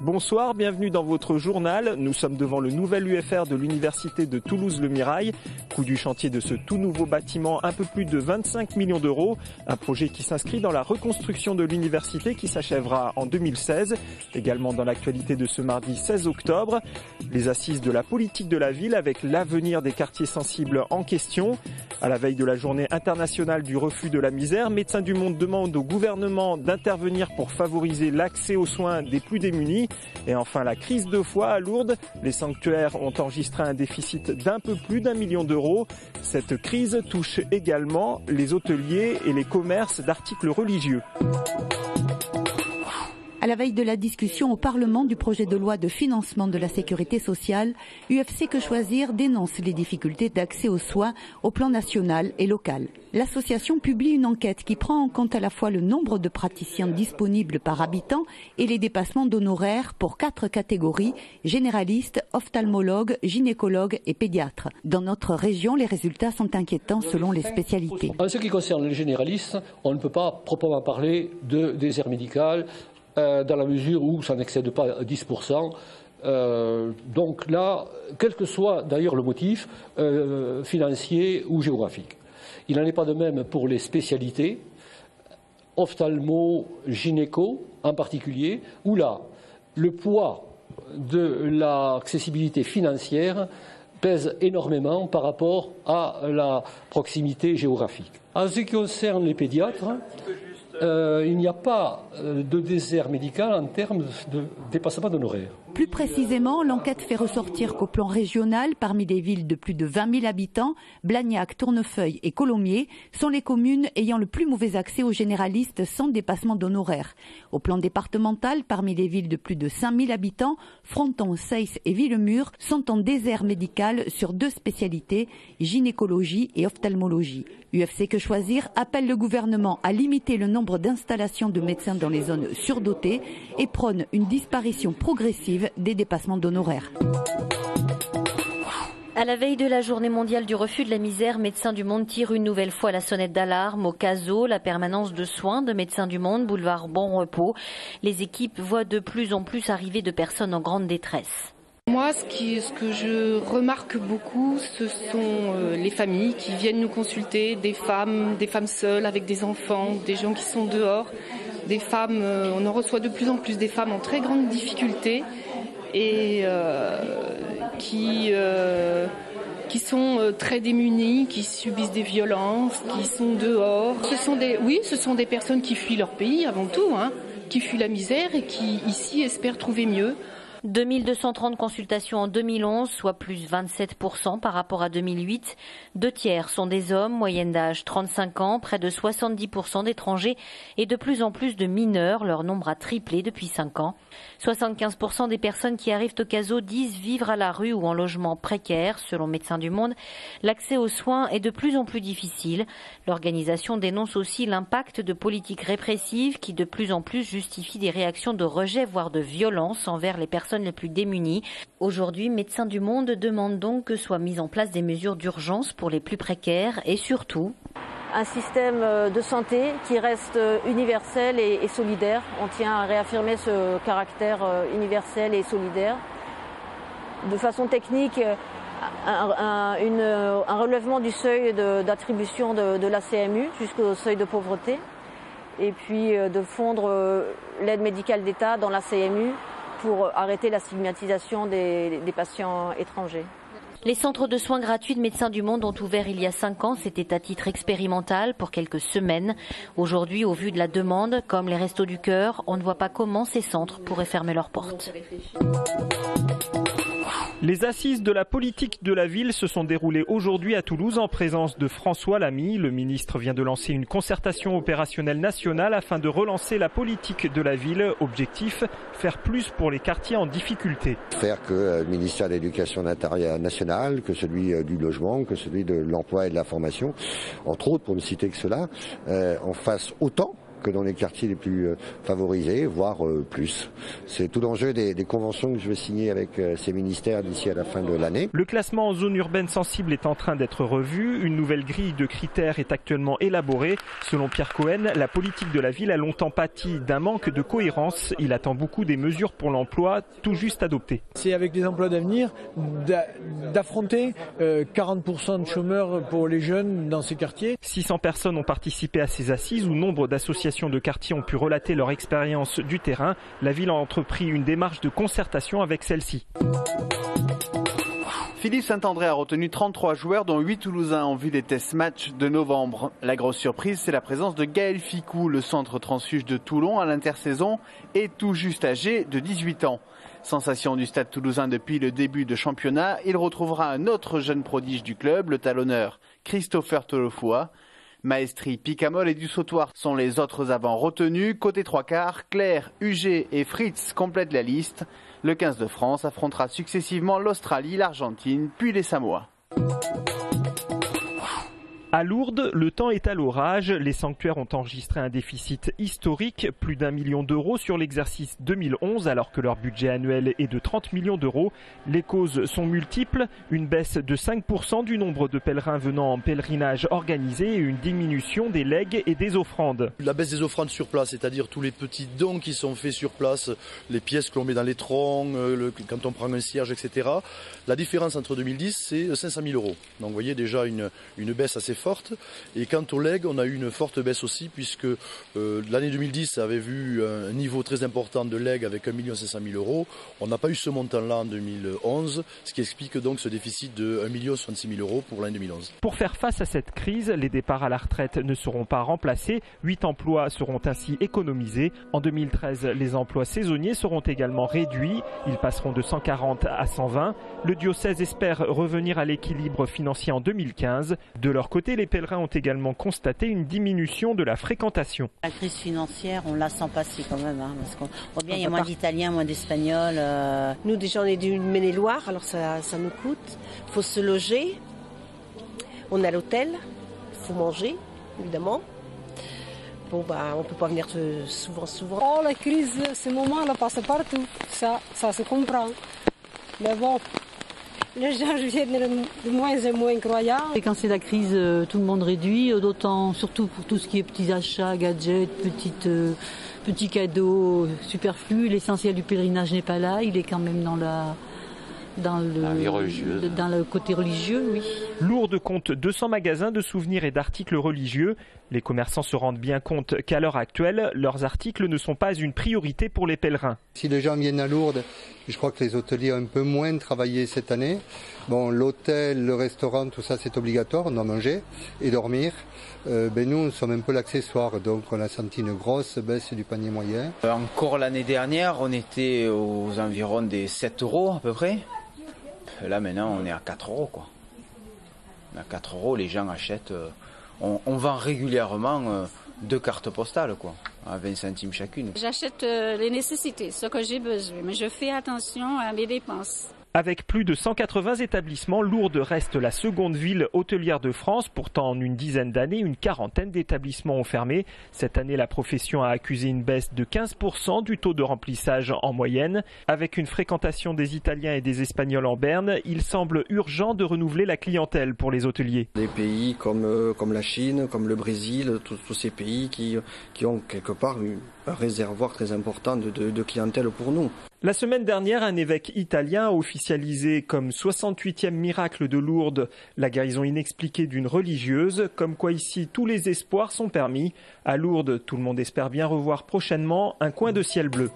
Bonsoir, bienvenue dans votre journal. Nous sommes devant le nouvel UFR de l'Université de Toulouse Le Mirail. Coût du chantier de ce tout nouveau bâtiment, un peu plus de 25 millions d'euros. Un projet qui s'inscrit dans la reconstruction de l'université qui s'achèvera en 2016. Également dans l'actualité de ce mardi 16 octobre. Les assises de la politique de la ville avec l'avenir des quartiers sensibles en question. À la veille de la journée internationale du refus de la misère, Médecins du Monde demande au gouvernement d'intervenir pour favoriser l'accès aux soins des plus démunis. Et enfin, la crise de foi à Lourdes. Les sanctuaires ont enregistré un déficit d'un peu plus d'1 million d'euros. Cette crise touche également les hôteliers et les commerces d'articles religieux. À la veille de la discussion au Parlement du projet de loi de financement de la sécurité sociale, UFC Que Choisir dénonce les difficultés d'accès aux soins au plan national et local. L'association publie une enquête qui prend en compte à la fois le nombre de praticiens disponibles par habitant et les dépassements d'honoraires pour 4 catégories, généralistes, ophtalmologues, gynécologues et pédiatres. Dans notre région, les résultats sont inquiétants selon les spécialités. En ce qui concerne les généralistes, on ne peut pas proprement parler de désert médical, dans la mesure où ça n'excède pas 10%. Donc là, quel que soit d'ailleurs le motif, financier ou géographique. Il n'en est pas de même pour les spécialités, ophtalmo, gynéco en particulier, où là, le poids de l'accessibilité financière pèse énormément par rapport à la proximité géographique. En ce qui concerne les pédiatres, il n'y a pas de désert médical en termes de dépassement d'honoraires. Plus précisément, l'enquête fait ressortir qu'au plan régional, parmi les villes de plus de 20 000 habitants, Blagnac, Tournefeuille et Colomiers sont les communes ayant le plus mauvais accès aux généralistes sans dépassement d'honoraires. Au plan départemental, parmi les villes de plus de 5 000 habitants, Fronton, Seyss et Villemur sont en désert médical sur 2 spécialités, gynécologie et ophtalmologie. UFC Que Choisir appelle le gouvernement à limiter le nombre d'installations de médecins dans les zones surdotées et prône une disparition progressive des dépassements d'honoraires. À la veille de la journée mondiale du refus de la misère, Médecins du Monde tire une nouvelle fois la sonnette d'alarme. Au CASO, la permanence de soins de Médecins du Monde, boulevard Bon Repos, les équipes voient de plus en plus arriver de personnes en grande détresse. Moi, ce que je remarque beaucoup, ce sont les familles qui viennent nous consulter, des femmes seules avec des enfants, des gens qui sont dehors, des femmes, on en reçoit de plus en plus des femmes en très grande difficulté et qui sont très démunies, qui subissent des violences, qui sont dehors. Ce sont des personnes qui fuient leur pays avant tout, qui fuient la misère et qui ici espèrent trouver mieux. 2230 consultations en 2011, soit plus 27% par rapport à 2008. 2 tiers sont des hommes, moyenne d'âge 35 ans, près de 70% d'étrangers et de plus en plus de mineurs. Leur nombre a triplé depuis 5 ans. 75% des personnes qui arrivent au CASO disent vivre à la rue ou en logement précaire. Selon Médecins du Monde, l'accès aux soins est de plus en plus difficile. L'organisation dénonce aussi l'impact de politiques répressives qui de plus en plus justifient des réactions de rejet, voire de violence envers les personnes les plus démunies. Aujourd'hui, Médecins du Monde demandent donc que soient mises en place des mesures d'urgence pour les plus précaires et surtout un système de santé qui reste universel et solidaire. On tient à réaffirmer ce caractère universel et solidaire. De façon technique, un relèvement du seuil d'attribution de la CMU jusqu'au seuil de pauvreté et puis de fondre l'aide médicale d'État dans la CMU pour arrêter la stigmatisation des patients étrangers. Les centres de soins gratuits de Médecins du Monde ont ouvert il y a 5 ans. C'était à titre expérimental pour quelques semaines. Aujourd'hui, au vu de la demande, comme les Restos du Cœur, on ne voit pas comment ces centres pourraient fermer leurs portes. Les assises de la politique de la ville se sont déroulées aujourd'hui à Toulouse en présence de François Lamy. Le ministre vient de lancer une concertation opérationnelle nationale afin de relancer la politique de la ville. Objectif, faire plus pour les quartiers en difficulté. Faire que le ministère de l'Éducation nationale, que celui du logement, que celui de l'emploi et de la formation, entre autres pour ne citer que cela, en fasse autant que dans les quartiers les plus favorisés, voire plus. C'est tout l'enjeu des conventions que je vais signer avec ces ministères d'ici à la fin de l'année. Le classement en zone urbaine sensible est en train d'être revu. Une nouvelle grille de critères est actuellement élaborée. Selon Pierre Cohen, la politique de la ville a longtemps pâti d'un manque de cohérence. Il attend beaucoup des mesures pour l'emploi tout juste adoptées. C'est avec les emplois d'avenir d'affronter 40% de chômeurs pour les jeunes dans ces quartiers. 600 personnes ont participé à ces assises où nombre d'associations de quartiers ont pu relater leur expérience du terrain. La ville a entrepris une démarche de concertation avec celle-ci. Philippe Saint-André a retenu 33 joueurs, dont 8 Toulousains en vue des test matchs de novembre. La grosse surprise, c'est la présence de Gaël Ficou, le centre transfuge de Toulon à l'intersaison et tout juste âgé de 18 ans. Sensation du stade toulousain depuis le début de championnat, il retrouvera un autre jeune prodige du club, le talonneur Christopher Tolofoua. Maestri, Picamol et Dussautoir sont les autres avants retenus. Côté 3/4, Claire, Huget et Fritz complètent la liste. Le 15 de France affrontera successivement l'Australie, l'Argentine, puis les Samoa. À Lourdes, le temps est à l'orage. Les sanctuaires ont enregistré un déficit historique, plus d'1 million d'euros sur l'exercice 2011, alors que leur budget annuel est de 30 millions d'euros. Les causes sont multiples, une baisse de 5% du nombre de pèlerins venant en pèlerinage organisé et une diminution des legs et des offrandes. La baisse des offrandes sur place, c'est-à-dire tous les petits dons qui sont faits sur place, les pièces que l'on met dans les troncs, quand on prend un cierge, etc. La différence entre 2010, c'est 500 000 euros. Donc vous voyez déjà une baisse assez forte. Et quant aux legs, on a eu une forte baisse aussi puisque l'année 2010 avait vu un niveau très important de legs avec 1 500 000 euros. On n'a pas eu ce montant-là en 2011, ce qui explique donc ce déficit de 1 66 000 euros pour l'année 2011. Pour faire face à cette crise, les départs à la retraite ne seront pas remplacés. 8 emplois seront ainsi économisés. En 2013, les emplois saisonniers seront également réduits. Ils passeront de 140 à 120. Le diocèse espère revenir à l'équilibre financier en 2015. De leur côté, les pèlerins ont également constaté une diminution de la fréquentation. La crise financière, on la sent passer quand même, parce qu'on voit bien il y a moins d'Italiens, moins d'Espagnols. Nous déjà on est du Maine-et-Loire, alors ça nous coûte. Il faut se loger, on est à l'hôtel, il faut manger, évidemment. Bon on peut pas venir souvent. Oh la crise, ce moment-là passe partout, ça se comprend. Mais bon. Les gens viennent de moins en moins croyants. Et quand c'est la crise, tout le monde réduit, d'autant surtout pour tout ce qui est petits achats, gadgets, petits cadeaux superflus. L'essentiel du pèlerinage n'est pas là, il est quand même dans le côté religieux, oui. Lourdes compte 200 magasins de souvenirs et d'articles religieux. Les commerçants se rendent bien compte qu'à l'heure actuelle, leurs articles ne sont pas une priorité pour les pèlerins. Si les gens viennent à Lourdes, je crois que les hôteliers ont un peu moins travaillé cette année. Bon, l'hôtel, le restaurant, tout ça c'est obligatoire, on doit manger et dormir. Nous sommes un peu l'accessoire, donc on a senti une grosse baisse du panier moyen. Encore l'année dernière, on était aux environs des 7 euros à peu près. Là maintenant on est à 4 euros quoi. À 4 euros les gens achètent, on vend régulièrement 2 cartes postales quoi, à 20 centimes chacune. J'achète les nécessités, ce que j'ai besoin, mais je fais attention à mes dépenses. Avec plus de 180 établissements, Lourdes reste la seconde ville hôtelière de France. Pourtant, en une dizaine d'années, une quarantaine d'établissements ont fermé. Cette année, la profession a accusé une baisse de 15% du taux de remplissage en moyenne. Avec une fréquentation des Italiens et des Espagnols en berne, il semble urgent de renouveler la clientèle pour les hôteliers. Des pays comme la Chine, comme le Brésil, tous ces pays qui ont quelque part un réservoir très important de clientèle pour nous. La semaine dernière, un évêque italien a officialisé comme 68e miracle de Lourdes la guérison inexpliquée d'une religieuse, comme quoi ici tous les espoirs sont permis. À Lourdes, tout le monde espère bien revoir prochainement un coin de ciel bleu.